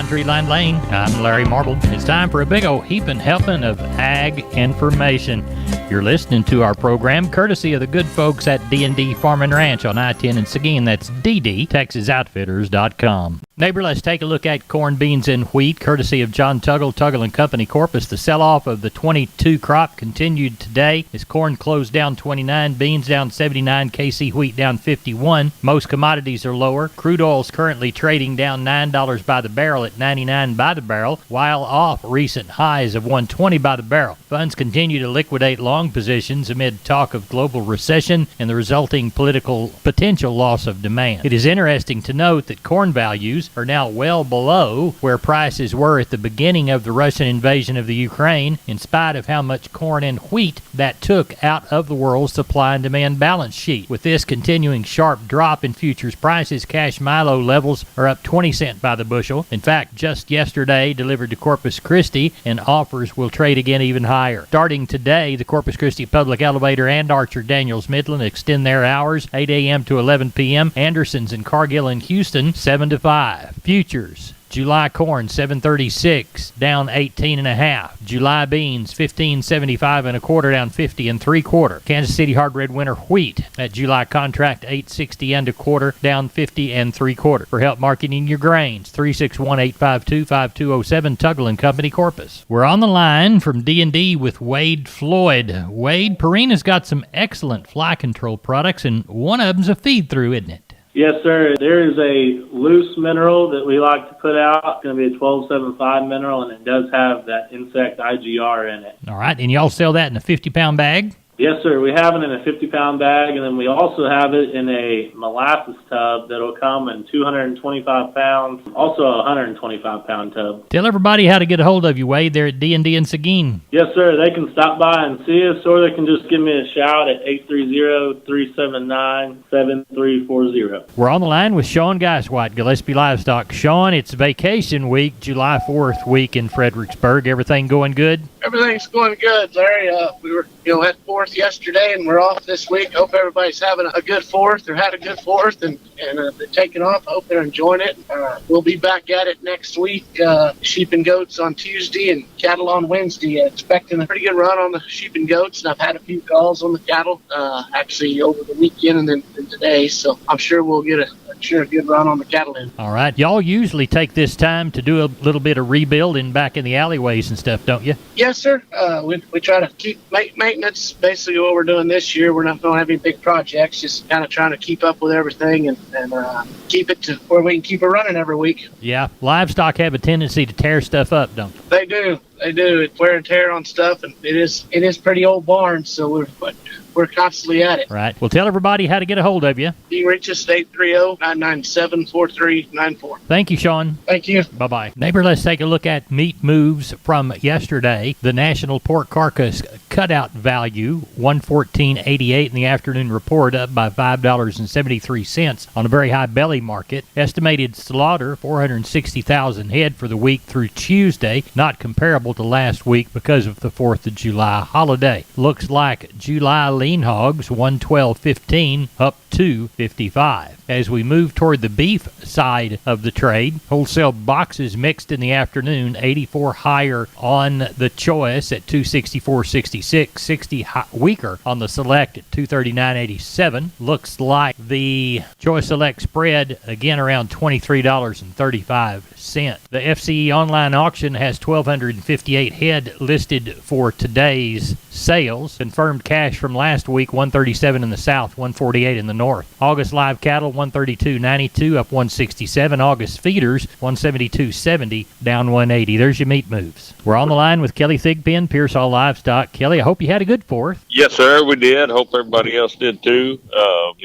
on Treeline Lane. I'm Larry Marble. It's time for a big old heaping helping of ag information. You're listening to our program courtesy of the good folks at D&D Farm and Ranch on I-10 in Seguin. That's ddtexasoutfitters.com. Neighbor, let's take a look at corn, beans, and wheat, courtesy of John Tuggle & Company, Corpus. The sell-off of the 22 crop continued today as corn closed down 29, beans down 79, KC wheat down 51. Most commodities are lower. Crude oil is currently trading down $9 by the barrel at 99 by the barrel, while off recent highs of 120 by the barrel. Funds continue to liquidate long positions amid talk of global recession and the resulting potential loss of demand. It is interesting to note that corn values are now well below where prices were at the beginning of the Russian invasion of the Ukraine, in spite of how much corn and wheat that took out of the world's supply and demand balance sheet. With this continuing sharp drop in futures prices, cash Milo levels are up 20 cents by the bushel. In fact, just yesterday delivered to Corpus Christi, and offers will trade again even higher. Starting today, the Corpus Christi Public Elevator and Archer Daniels Midland extend their hours 8 a.m. to 11 p.m. Anderson's in Cargill and Houston 7 to 5. Futures. July corn 736 down 18.5. July beans 1575 and a quarter down 50 and 3/4. Kansas City hard red winter wheat at July contract 860 and a quarter down 50 and 3/4. For help marketing your grains 361-852-5207 Tuggle & Company, Corpus. We're on the line from D&D with Wade Floyd. Wade, Purina's got some excellent fly control products, and one of them's a feed through, isn't it? Yes, sir. There is a loose mineral that we like to put out. It's going to be a 1275 mineral, and it does have that insect IGR in it. All right, and y'all sell that in a 50-pound bag? Yes, sir. We have it in a 50-pound bag, and then we also have it in a molasses tub that'll come in 225 pounds, also a 125-pound tub. Tell everybody how to get a hold of you, Wade, there at D&D in Seguin. Yes, sir. They can stop by and see us, or they can just give me a shout at 830-379-7340. We're on the line with Sean Geiswhite, Gillespie Livestock. Sean, it's vacation week, July 4th week in Fredericksburg. Everything going good? Everything's going good, Larry. We were, at 4th yesterday, and we're off this week. Hope everybody's having a good 4th or had a good 4th, and they're taking off. I hope they're enjoying it. We'll be back at it next week. Sheep and goats on Tuesday and cattle on Wednesday. Expecting a pretty good run on the sheep and goats, and I've had a few calls on the cattle actually over the weekend and then today, so I'm sure we'll get a good run on the cattle in. All right. Y'all usually take this time to do a little bit of rebuilding back in the alleyways and stuff, don't you? Yes, sir. We try to keep maintenance. Basically what we're doing this year, we're not going to have any big projects, just kind of trying to keep up with everything and keep it to where we can keep it running every week. Yeah. Livestock have a tendency to tear stuff up, don't they? They do. It's wear and tear on stuff, and it is pretty old barns, so we're constantly at it. Right. Well, tell everybody how to get a hold of you. You can reach us at 830-997-4394. Thank you, Sean. Thank you. Bye-bye. Neighbor, let's take a look at meat moves from yesterday. The National Pork Carcass Cutout Value, $114.88 in the afternoon report, up by $5.73 on a very high belly market. Estimated slaughter, 460,000 head for the week through Tuesday, not comparable to last week because of the 4th of July holiday. Looks like July lean hogs, 112.15 up to 55. As we move toward the beef side of the trade, wholesale boxes mixed in the afternoon, 84 higher on the choice at 264.66, 60 weaker on the select at 239.87. Looks like the choice select spread again around $23.35. The FCE online auction has 1,258 head listed for today's sales. Confirmed cash from last week, 137 in the south, 148 in the north. August live cattle, 132.92 up 167. August feeders, 172.70 down 180. There's your meat moves. We're on the line with Kelly Thigpen, Pearsall Livestock. Kelly, I hope you had a good 4th. Yes, sir, we did. Hope everybody else did too.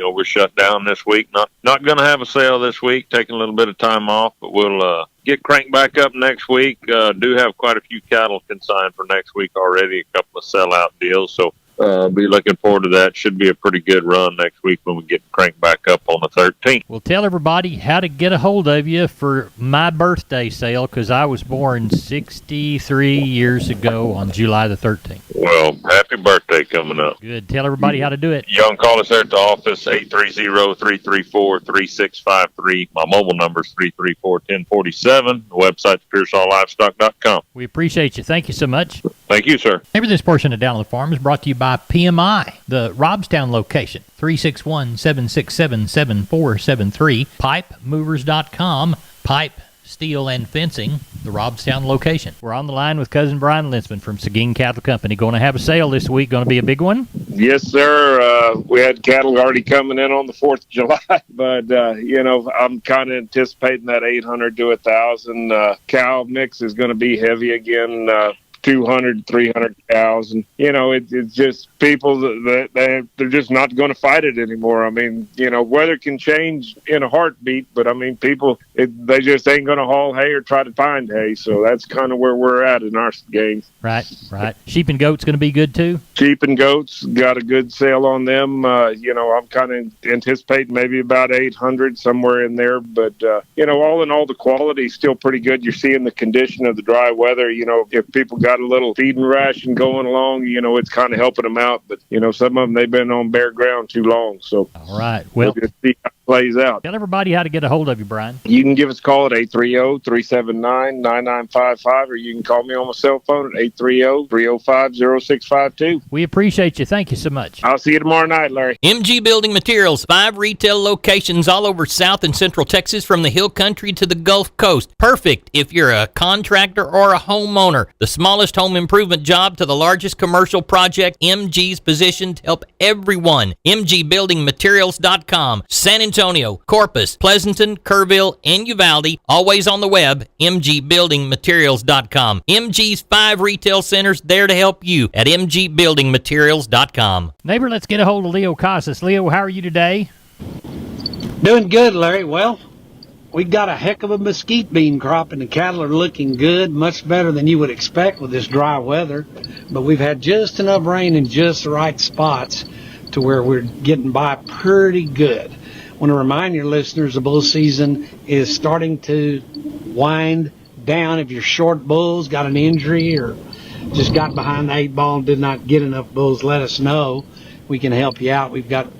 We're shut down this week. Not going to have a sale this week. Taking a little bit of time off, but we'll get cranked back up next week. Do have quite a few cattle consigned for next week already. A couple of sellout deals. So be looking forward to that. Should be a pretty good run next week when we get cranked back up on the 13th. Well, tell everybody how to get a hold of you for my birthday sale, because I was born 63 years ago on July the 13th. Well, happy birthday coming up. Good. Tell everybody how to do it. You can call us there at the office, 830-334-3653. My mobile number is 334-1047. The website's PearsallLivestock.com. We appreciate you. Thank you so much. Thank you, sir. Maybe this portion of Down on the Farm is brought to you by PMI, the Robstown location, 361-767-7473, pipemovers.com, pipe, steel, and fencing, the Robstown location. We're on the line with Cousin Brian Linsman from Seguin Cattle Company. Going to have a sale this week. Going to be a big one? Yes, sir. We had cattle already coming in on the 4th of July, but, I'm kind of anticipating that 800 to 1,000 cow mix is going to be heavy again. 200, 300 cows, and it's just people that they're just not going to fight it anymore. I mean, weather can change in a heartbeat, but I mean, people they just ain't going to haul hay or try to find hay. So that's kind of where we're at in our game. Right. Sheep and goats going to be good too. Sheep and goats, got a good sale on them. I'm kind of anticipating maybe about 800 somewhere in there, but all in all, the quality is still pretty good. You're seeing the condition of the dry weather. If people got a little feeding ration going along, it's kind of helping them out. But, some of them, they've been on bare ground too long. So, all right. Well, we'll see how it plays out. Tell everybody how to get a hold of you, Brian. You can give us a call at 830-379-9955, or you can call me on my cell phone at 830-305-0652. We appreciate you. Thank you so much. I'll see you tomorrow night, Larry. MG Building Materials, 5 retail locations all over South and Central Texas, from the Hill Country to the Gulf Coast. Perfect if you're a contractor or a homeowner. The smallest home improvement job to the largest commercial project, MG's positioned to help everyone. MGBuildingMaterials.com. San Antonio, Corpus, Pleasanton, Kerrville, and Uvalde. Always on the web, MGBuildingMaterials.com. MG's 5 retail centers there to help you at MGBuildingMaterials.com. Neighbor, let's get a hold of Leo Casas. Leo, how are you today? Doing good, Larry. Well, we got a heck of a mesquite bean crop, and the cattle are looking good, much better than you would expect with this dry weather. But we've had just enough rain in just the right spots to where we're getting by pretty good. I want to remind your listeners the bull season is starting to wind down. If you're short bulls, got an injury, or just got behind the 8 ball and did not get enough bulls, let us know. We can help you out. We've got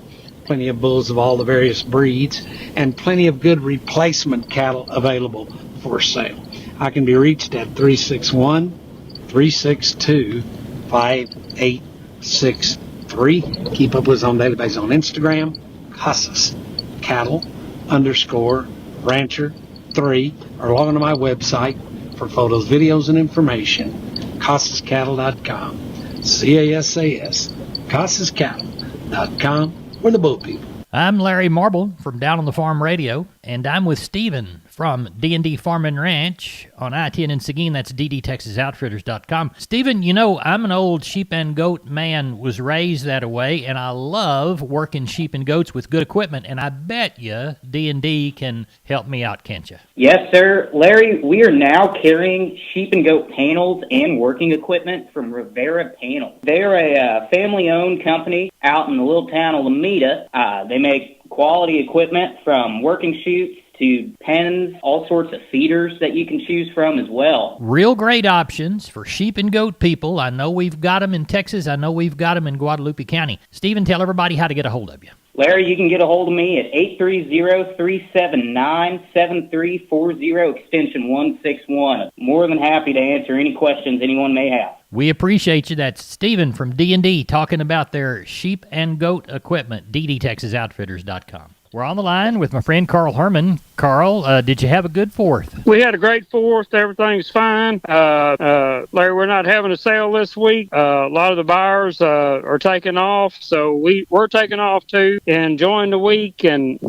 plenty of bulls of all the various breeds and plenty of good replacement cattle available for sale. I can be reached at 361-362-5863. Keep up with us on a daily basis on Instagram, Casas Cattle _Rancher 3, or log on to my website for photos, videos, and information, CasasCattle.com. CASAS, CasasCattle.com. We're the bull people. I'm Larry Marble from Down on the Farm Radio, and I'm with Stephen from D&D Farm and Ranch on I-10 in Seguin. That's ddtexasoutfitters.com. Stephen, I'm an old sheep and goat man, was raised that way, and I love working sheep and goats with good equipment, and I bet you D&D can help me out, can't you? Yes, sir. Larry, we are now carrying sheep and goat panels and working equipment from Rivera Panels. They're a family-owned company out in the little town of Alameda. They make quality equipment from working chutes to pens, all sorts of feeders that you can choose from as well. Real great options for sheep and goat people. I know we've got them in Texas. I know we've got them in Guadalupe County. Stephen, tell everybody how to get a hold of you. Larry, you can get a hold of me at 830-379-7340, extension 161. More than happy to answer any questions anyone may have. We appreciate you. That's Stephen from D&D talking about their sheep and goat equipment, ddtexasoutfitters.com. We're on the line with my friend Carl Herman. Carl, did you have a good 4th? We had a great 4th. Everything's fine. Larry, we're not having a sale this week. A lot of the buyers are taking off, so we're taking off too. Enjoying the week and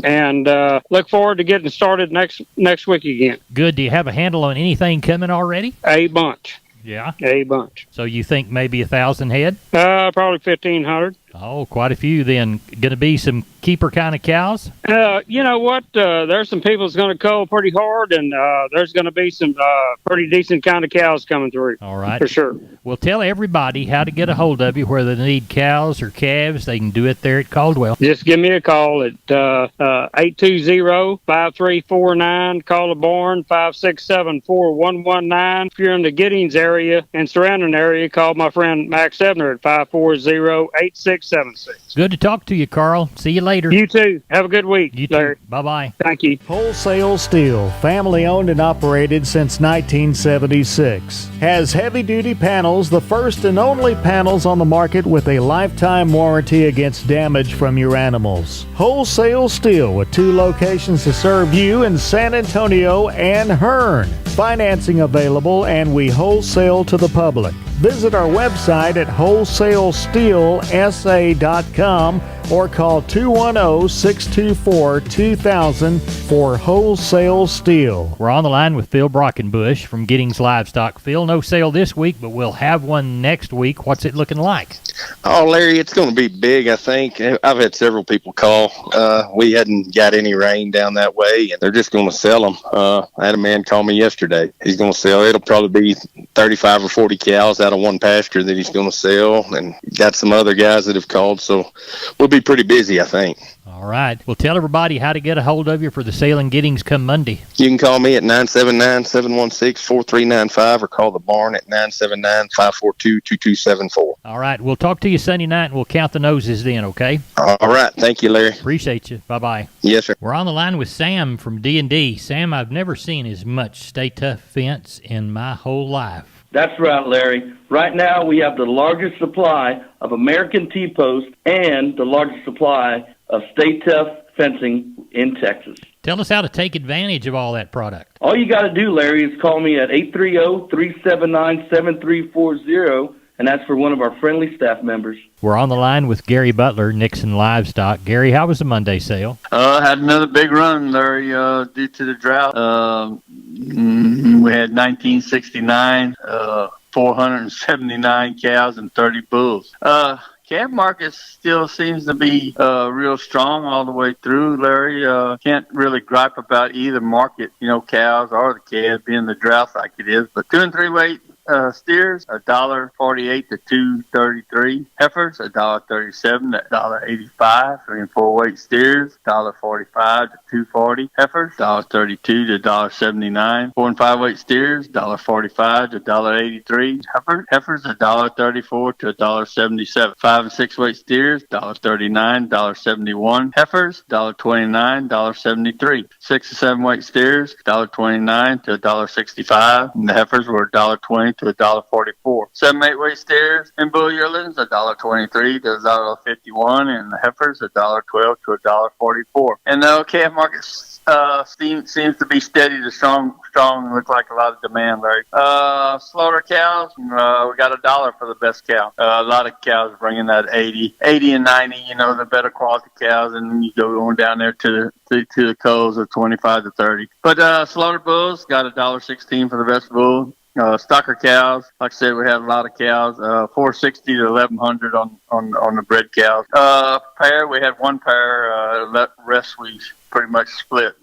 look forward to getting started next week again. Good. Do you have a handle on anything coming already? A bunch. Yeah? A bunch. So you think maybe 1,000 head? Probably 1,500. Oh, quite a few then. Going to be some keeper kind of cows? You know what? There's some people that's going to cull pretty hard, and there's going to be some pretty decent kind of cows coming through. All right. For sure. Well, tell everybody how to get a hold of you, whether they need cows or calves. They can do it there at Caldwell. Just give me a call at 820-5349. Call the barn, 567-4119. If you're in the Giddings area and surrounding area, call my friend Max Ebner at 540-8676. Good to talk to you, Carl. See you later. You too. Have a good week, You Larry. too. Bye-bye. Thank you. Wholesale Steel, family owned and operated since 1976. Has heavy-duty panels, the first and only panels on the market with a lifetime warranty against damage from your animals. Wholesale Steel with 2 locations to serve you in San Antonio and Hearn. Financing available, and we wholesale to the public. Visit our website at wholesalesteelsa.com or call 210-624-2000 for Wholesale Steel. We're on the line with Phil Brockenbush from Giddings Livestock. Phil, no sale this week, but we'll have one next week. What's it looking like? Oh, Larry, it's going to be big, I think. I've had several people call. We hadn't got any rain down that way, and they're just going to sell them. I had a man call me yesterday. He's going to sell. It'll probably be 35 or 40 cows out of one pasture that he's going to sell, and got some other guys that have called, so we'll be pretty busy, I think. All right. Well, tell everybody how to get a hold of you for the sale in Giddings come Monday. You can call me at 979-716-4395 or call the barn at 979-542-2274. All right. We'll talk to you Sunday night, and we'll count the noses then, okay? All right. Thank you, Larry. Appreciate you. Bye-bye. Yes, sir. We're on the line with Sam from D&D. Sam, I've never seen as much Stay Tough fence in my whole life. That's right, Larry. Right now, we have the largest supply of American T-post and the largest supply of Stay Tough fencing in Texas. Tell us how to take advantage of all that product. All you got to do, Larry, is call me at 830-379-7340, and that's for one of our friendly staff members. We're on the line with Gary Butler, Nixon Livestock. Gary, how was the Monday sale? Had another big run, Larry, due to the drought. We had 1969, 479 cows and 30 bulls. Calf market still seems to be real strong all the way through, Larry. Can't really gripe about either market, cows or the calves being the drought like it is. But 2 and 3 weight steers, $1.48 to $2.33. Heifers, $1.37 to $1.85. 3 and 4 weight steers, $1.45 to $2.40. Heifers, $1.32 to $1.79. 4 and 5 weight steers, $1.45 to $1.83. Heifers, $1.34 to $1.77. 5 and 6 weight steers, $1.39, $1.71. Heifers, $1.29, $1.73. 6 and 7 weight steers, $1.29 to $1.65. And the heifers were $1.20 to $1.44. 7 8 weight steers and bull yearlings, $1.23 to $1.51, and the heifers $1.12 to $1.44. And the calf market seems to be steady to strong. Look like a lot of demand, Larry. Slaughter cows, we got $1 for the best cow. A lot of cows bringing that 80 and 90. The better quality cows, and then you go on down there to the culls of 25 to 30. But slaughter bulls got $1.16 for the best bull. Stocker cows, like I said, we had a lot of cows. $4.60 to $1,100 on the bred cows. Pair, we had one pair. Rest we pretty much split.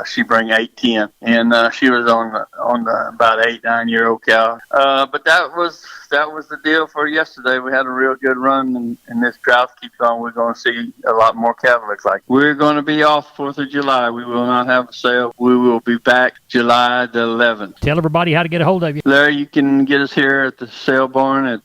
She bring 8-10, and she was on the about 8-9-year-old cow. But that was the deal for yesterday. We had a real good run, and this drought keeps on. We're going to see a lot more cattle. Looks like we're going to be off 4th of July. We will not have a sale. We will be back July the 11th. Tell everybody how to get a hold of you. Larry, you can get us here at the sale barn at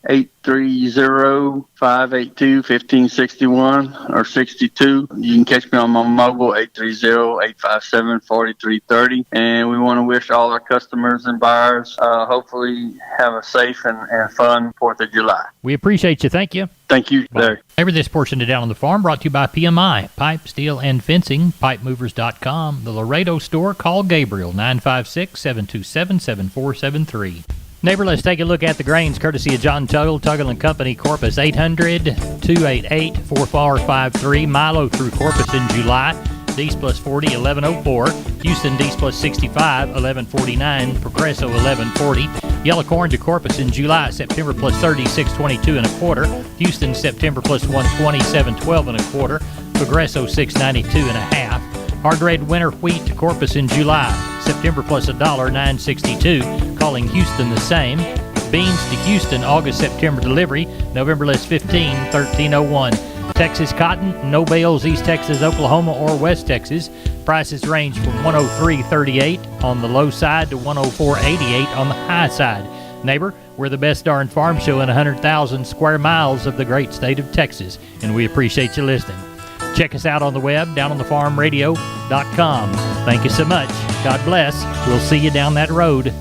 830-582-1561 or 62. You can catch me on my mobile, 830-857-4330. And we want to wish all our customers and buyers hopefully have a safe and fun 4th of July. We appreciate you. Thank you. Thank you, Larry. Over this portion of Down on the Farm brought to you by PMI, Pipe, Steel, and Fencing, PipeMovers.com, the Laredo store. Call Gabriel, 956-727-7473. Neighbor, let's take a look at the grains courtesy of John Tuggle, Tuggle & Company, Corpus 800-288-4453. Milo through Corpus in July. East plus 40, 1104. Houston East plus 65, 1149. Progresso, 1140. Yellow corn to Corpus in July, September plus 30, 622 and a quarter. Houston, September plus 120, 712 and a quarter. Progresso, 692 and a half. Hard red winter wheat to Corpus in July, September plus $1, 962. Calling Houston the same. Beans to Houston, August, September delivery, November less 15, 1301. Texas cotton, no bales, East Texas, Oklahoma, or West Texas. Prices range from 103.38 on the low side to 104.88 on the high side. Neighbor, we're the best darn farm show in 100,000 square miles of the great state of Texas, and we appreciate you listening. Check us out on the web, downonthefarmradio.com. Thank you so much. God bless. We'll see you down that road.